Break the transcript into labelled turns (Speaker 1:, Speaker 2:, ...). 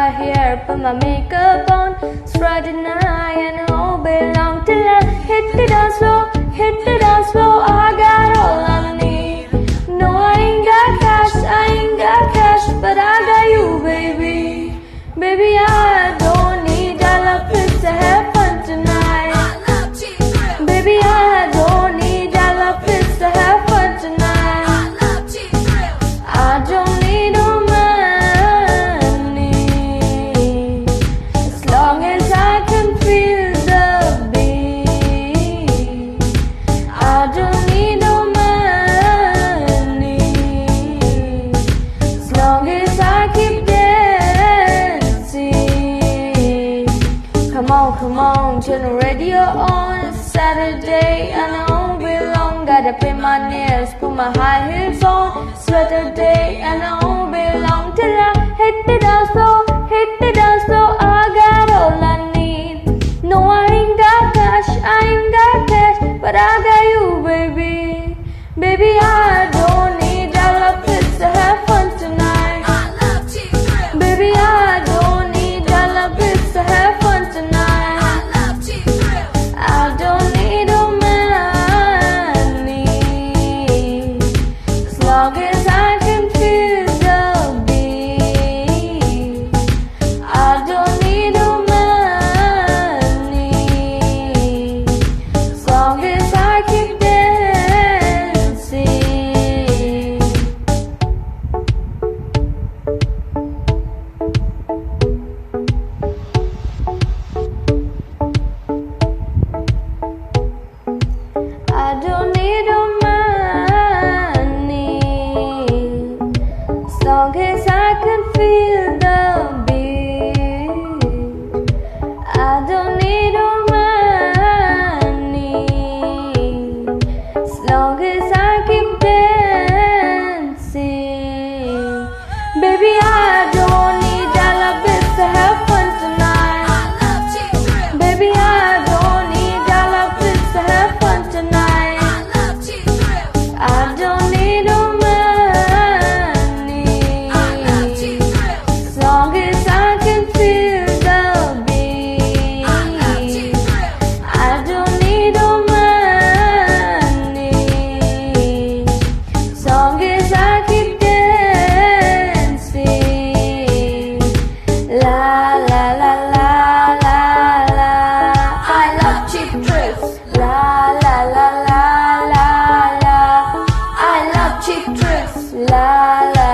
Speaker 1: my hair, put my makeup on, spread the night and all belong till I hit the dance floor, hit the dance floor. I got all I need. No, I ain't got cash, but I got you, baby. Baby, I don't need dollar pills to have fun tonight. Baby, I don't need dollar pills to have fun tonight. I don't need no money, as long as I can feel the beat. I don't need no money, as long as I keep dancing. Come on, turn the radio on. It's Saturday and I won't be long. Gotta paint my nails, put my high heels on. Saturday and I won't be long till I hit the dance floor, hit the dance floor. I got all I need. No, I ain't got cash, but I got you, baby. Baby, I don't need dollar pills to have fun tonight. Baby, I don't need dollar bills to have fun tonight. I don't need no money, as long as I can feel the beat. I don't need no money, as long as I keep dancing. I don't need no money, as long as I can feel the beat. I don't need no money, as long as I keep dancing. Baby, I don't need dollar bills to have fun tonight. Baby, I don't need dollar bills to have fun tonight. I don't need no money, as long as I can feel the beat. I don't need no money, as long as I keep dancing. La la la la la la. I love cheap tricks. La la la la la la. I love cheap tricks. La la